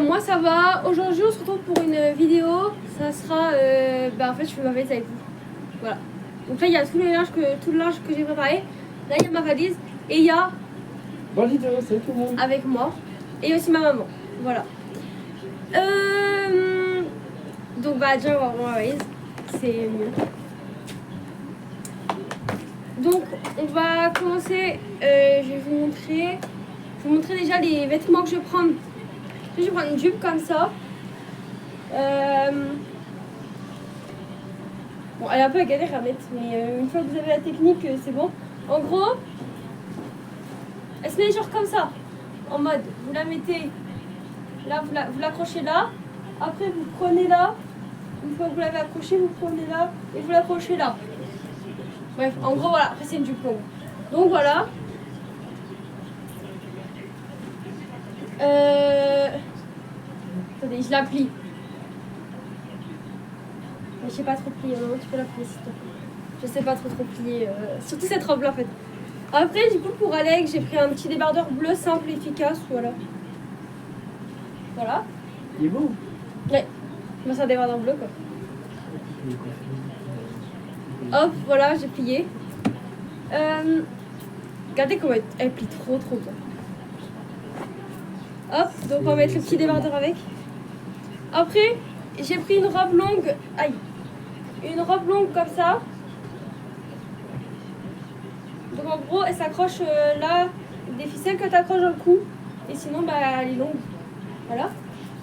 moi ça va. Aujourd'hui on se retrouve pour une vidéo. Ça sera en fait je fais ma valise avec vous. Voilà. Donc là il y a tout le linge que j'ai préparé. Là il y a ma valise et il y a salut tout le monde. avec moi et aussi ma maman. Voilà. Donc déjà on va voir ma valise. C'est mieux. Donc on va commencer. Je vais vous montrer déjà les vêtements que je vais prendre. Je vais prendre une jupe comme ça. Bon, elle est un peu à galère à mettre, mais une fois que vous avez la technique, c'est bon. En gros, elle se met genre comme ça. En mode, vous la mettez là, vous l'accrochez là. Après, vous prenez là. Une fois que vous l'avez accroché, vous prenez là et vous l'accrochez là. Bref, en gros, voilà. Après, c'est une jupe longue. Donc voilà. Attendez, je la plie. Mais je sais pas trop plier, non, tu peux la plier s'il te plaît. Je sais pas trop plier, surtout cette robe là en fait. Après, du coup, pour Alex, j'ai pris un petit débardeur bleu simple et efficace, voilà. Voilà. Il est beau. Ouais, moi c'est un débardeur bleu quoi. Hop, voilà, j'ai plié. Regardez comment elle plie trop bien. Hop, donc on va mettre le petit débardeur avec. Après, j'ai pris une robe longue. Aïe. Une robe longue comme ça. Donc en gros, elle s'accroche là, des ficelles que tu accroches dans le cou. Et sinon, elle est longue. Voilà.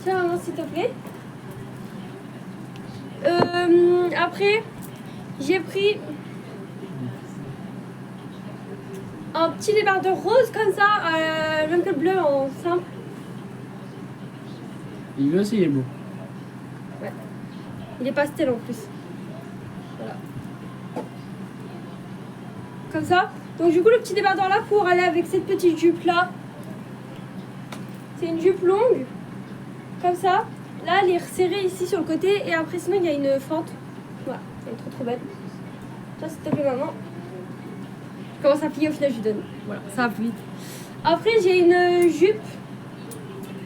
Tiens, maman, s'il te plaît. Après, j'ai pris un petit débardeur rose comme ça, même que le bleu en simple. Il aussi, il est beau. Ouais. Il est pastel en plus. Voilà. Comme ça. Donc du coup, le petit débardeur là pour aller avec cette petite jupe là. C'est une jupe longue. Comme ça. Là, elle est resserrée ici sur le côté. Et après, sinon, il y a une fente. Voilà. Elle est trop belle. Tiens, s'il te plaît, maman. Je commence à plier, au final, je lui donne. Voilà, ça va plus vite. Après, j'ai une jupe.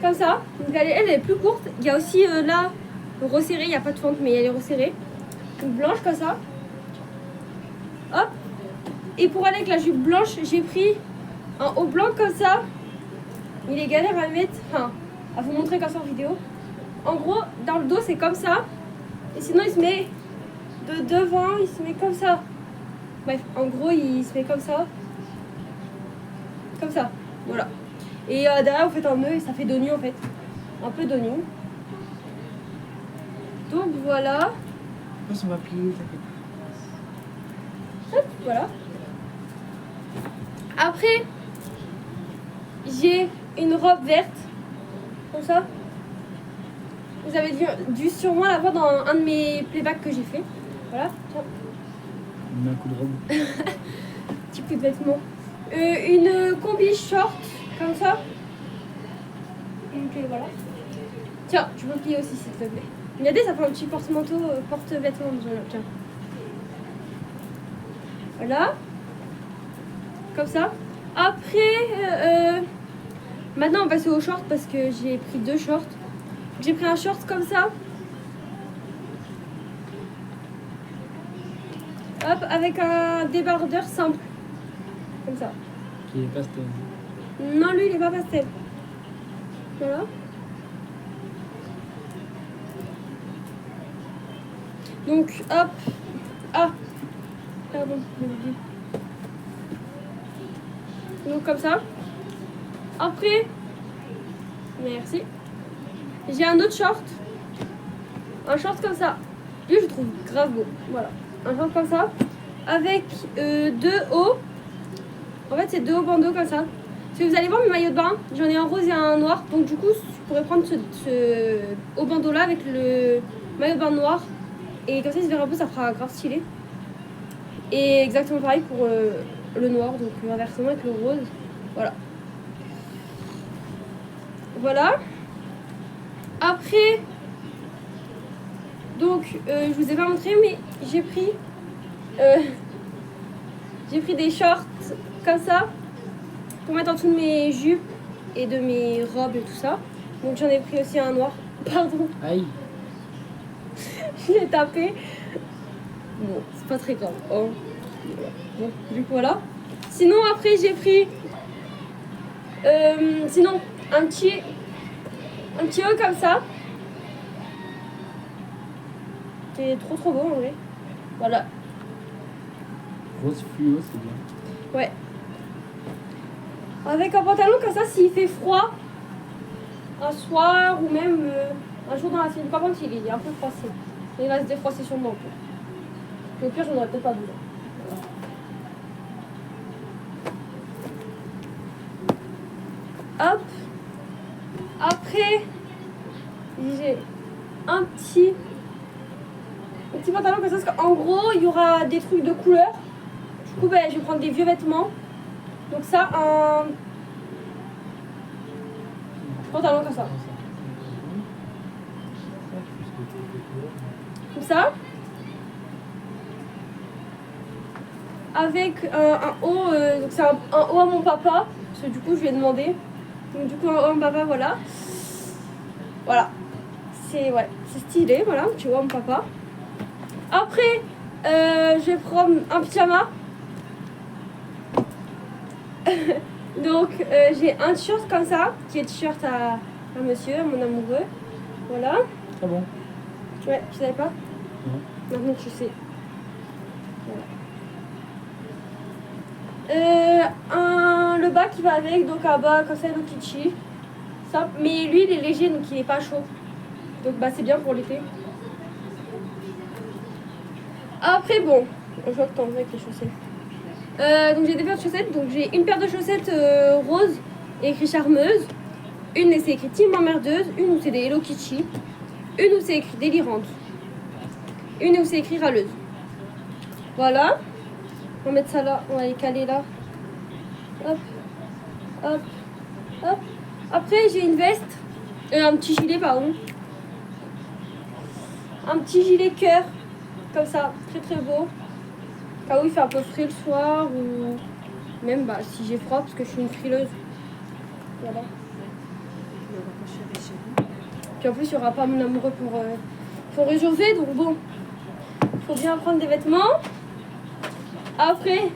Comme ça. Donc elle est plus courte. Il y a aussi là, resserrée. Il n'y a pas de fente, mais elle est resserrée. Donc blanche comme ça. Hop. Et pour aller avec la jupe blanche, j'ai pris un haut blanc comme ça. Il est galère à mettre. Enfin, à vous montrer comme ça en vidéo. En gros, dans le dos, c'est comme ça. Et sinon, il se met de devant. Il se met comme ça. Bref, en gros, il se met comme ça. Comme ça. Voilà. Et derrière, vous faites un nœud et ça fait d'oignon en fait. Un peu d'oignon. Donc voilà. Ça va plier, ça fait. Hop, voilà. Après, j'ai une robe verte. Comme ça. Vous avez dû sûrement la voir dans un de mes playbacks que j'ai fait. Voilà. Tiens. On a un coup de robe. Petit coup de vêtements. Une combi short. Comme ça. Donc voilà. Tiens, tu peux plier aussi s'il te plaît. Regardez, ça fait un petit porte-manteau, porte-vêtements. Tiens. Voilà. Comme ça. Après, maintenant on va passer aux shorts parce que j'ai pris 2 shorts. J'ai pris un short comme ça. Hop, avec un débardeur simple. Comme ça. Qui est pastel. Non, lui, il est pas pastel. Voilà. Donc, hop. Ah. Pardon, je l'ai dit. Donc, comme ça. Après. Merci. J'ai un autre short. Un short comme ça. Lui, je trouve grave beau. Voilà. Un short comme ça. Avec 2 hauts. En fait, c'est 2 hauts bandeaux comme ça. Si vous allez voir mes maillots de bain, j'en ai un rose et un noir. Donc du coup, je pourrais prendre ce haut bandeau là avec le maillot de bain noir. Et comme ça, il se verra un peu, ça fera grave stylé. Et exactement pareil pour le noir, donc inversement avec le rose. Voilà. Voilà. Après, donc, je vous ai pas montré, mais j'ai pris des shorts comme ça pour mettre en dessous de mes jupes et de mes robes et tout ça. Donc j'en ai pris aussi un noir. Pardon, Aïe. je l'ai tapé. Bon, c'est pas très grave. Oh. Bon, du coup voilà. Sinon après j'ai pris sinon un petit haut comme ça. Qui est trop beau en vrai. Voilà. Rose fluo, c'est bien. Ouais. Avec un pantalon comme ça s'il fait froid un soir ou même un jour dans la semaine. Par contre il est un peu froissé. Il va se défroisser sûrement un peu. Puis au pire j'en aurais peut-être pas besoin. Hop. Après, j'ai un petit pantalon comme ça, parce qu'en gros, il y aura des trucs de couleur. Du coup, ben, je vais prendre des vieux vêtements. Donc ça, un pantalon comme ça. Comme ça. Avec un haut, donc c'est un haut à mon papa. Parce que du coup, je lui ai demandé. Donc du coup, un haut à mon papa, voilà. Voilà. C'est stylé, voilà, tu vois mon papa. Après, je vais prendre un pyjama. Donc, j'ai un t-shirt comme ça, qui est t-shirt à monsieur, à mon amoureux. Voilà. Ah bon? Ouais, tu savais pas? Non. Maintenant, tu sais. Voilà. Le bas qui va avec, donc un bas comme ça, Hello Kitty. Ça, mais lui, il est léger, donc il est pas chaud. Donc, bah, c'est bien pour l'été. Après, bon, je vois que t'en veux avec les chaussettes. Donc j'ai des paires de chaussettes. Donc j'ai une paire de chaussettes rose écrit charmeuse. Une où c'est écrit Team emmerdeuse. Une où c'est des Hello Kitty. Une où c'est écrit délirante. Une où c'est écrit râleuse. Voilà. On va mettre ça là. On va les caler là. Hop. Hop. Hop. Après j'ai une veste. Un petit gilet pardon. Un petit gilet cœur. Comme ça. Très beau. Cas où il fait un peu frais le soir ou même bah, si j'ai froid parce que je suis une frileuse. Voilà. Puis en plus il n'y aura pas mon amoureux pour réchauffer donc bon. Il faut bien prendre des vêtements. Après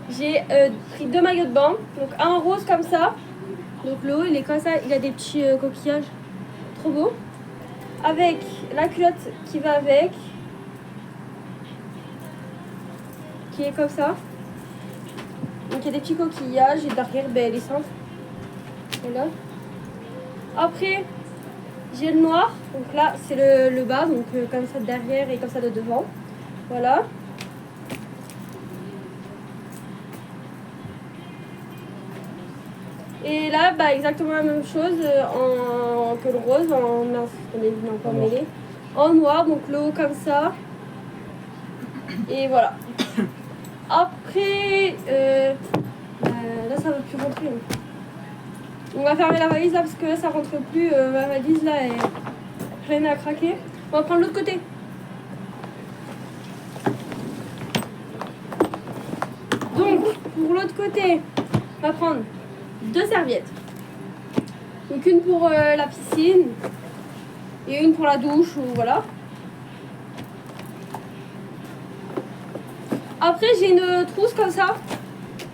j'ai pris 2 maillots de bain. Donc un rose comme ça. Donc le haut il est comme ça, il a des petits coquillages. Trop beau. Avec la culotte qui va avec. Qui est comme ça. Donc il y a des petits coquillages et derrière ben, les cintres. Voilà. Après j'ai le noir. Donc là c'est le bas. Donc comme ça de derrière et comme ça de devant. Voilà. Et là bah, exactement la même chose que le rose. On est encore mêlé. En noir. Donc le haut comme ça. Et voilà. Après, là ça va plus rentrer. On va fermer la valise là parce que là ça rentre plus. Ma valise là est pleine à craquer. On va prendre l'autre côté. Donc pour l'autre côté, on va prendre 2 serviettes. Donc une pour la piscine et une pour la douche ou voilà. Après j'ai une trousse comme ça,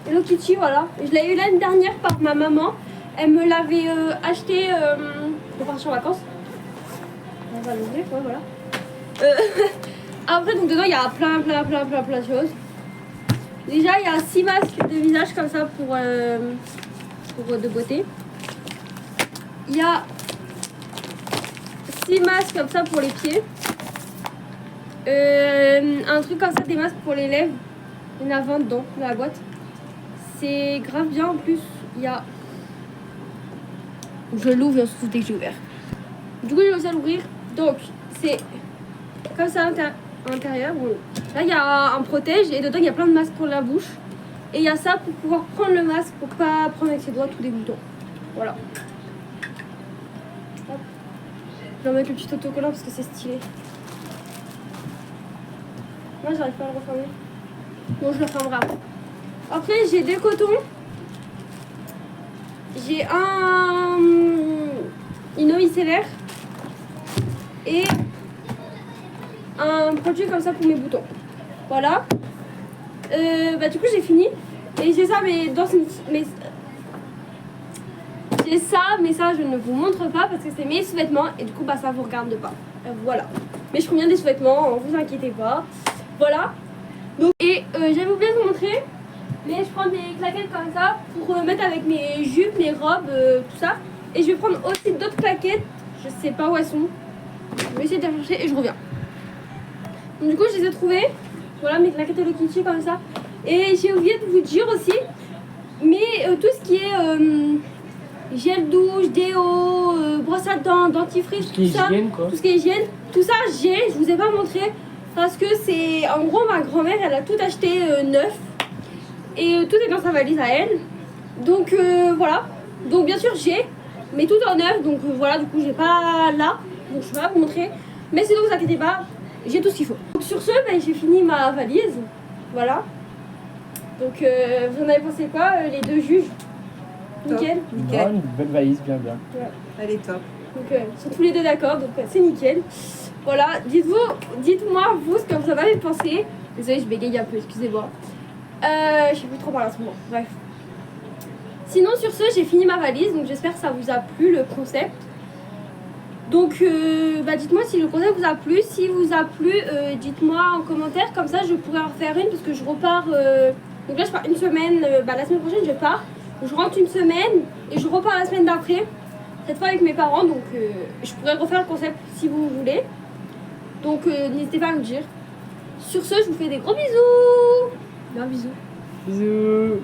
Hello Kitty, voilà. Je l'ai eu l'année dernière par ma maman. Elle me l'avait acheté pour partir en vacances. On va l'ouvrir, ouais, voilà. Après donc dedans il y a plein de choses. Déjà il y a 6 masques de visage comme ça pour de beauté. Il y a 6 masques comme ça pour les pieds. Un truc comme ça, des masques pour les lèvres. Il y en a 20 dedans, dans la boîte. C'est grave bien en plus. Il y a. Je l'ouvre surtout dès que j'ai ouvert. Du coup, j'ai réussi à l'ouvrir. Donc, c'est comme ça à l'intérieur. Bon. Là, il y a un protège et dedans, il y a plein de masques pour la bouche. Et il y a ça pour pouvoir prendre le masque pour pas prendre avec ses doigts tous les boutons. Voilà. Hop. Je vais mettre le petit autocollant parce que c'est stylé. Moi j'arrive pas à le refermer. Bon je le refermerai après. Après j'ai des cotons. J'ai un une eau micellaire et un produit comme ça pour mes boutons. Voilà. Du coup j'ai fini et j'ai ça mais j'ai ça mais ça je ne vous montre pas parce que c'est mes sous-vêtements et du coup ça vous regarde pas. Voilà. Mais je prends bien des sous-vêtements, vous inquiétez pas. Voilà. Donc j'avais oublié de vous montrer, mais je prends des claquettes comme ça pour mettre avec mes jupes, mes robes, tout ça. Et je vais prendre aussi d'autres claquettes. Je sais pas où elles sont. Je vais essayer de les chercher et je reviens. Donc, du coup je les ai trouvées. Voilà mes claquettes Hello Kitty comme ça. Et j'ai oublié de vous dire aussi, mais tout ce qui est gel douche, déo, brosse à dents, dentifrice, tout ça, tout ce qui est hygiène, tout ça je vous ai pas montré parce que c'est en gros ma grand-mère elle a tout acheté neuf et tout est dans sa valise à elle. Donc voilà. Donc bien sûr j'ai, mais tout en neuf. Donc voilà, du coup j'ai pas là, donc je vais pas vous montrer. Mais sinon vous inquiétez pas, j'ai tout ce qu'il faut. Donc sur ce, j'ai fini ma valise. Voilà. Donc vous en avez pensé quoi les deux juges? Nickel. Ouais, une belle valise, bien. Ouais. Elle est top. Donc ils sont tous les deux d'accord, donc c'est nickel. Voilà, dites-moi vous ce que vous en avez pensé. Désolée, je bégaye un peu, excusez-moi. Je sais plus trop parler en ce moment. Bref. Sinon sur ce, j'ai fini ma valise, donc j'espère que ça vous a plu le concept. Donc dites-moi si le concept vous a plu. Si vous a plu, dites-moi en commentaire, comme ça je pourrais en faire une parce que je repars. Donc là je pars une semaine, la semaine prochaine je pars. Je rentre une semaine et je repars la semaine d'après. Cette fois avec mes parents, donc je pourrais refaire le concept si vous voulez. Donc n'hésitez pas à me dire. Sur ce, je vous fais des gros bisous. Bisous. Bisous.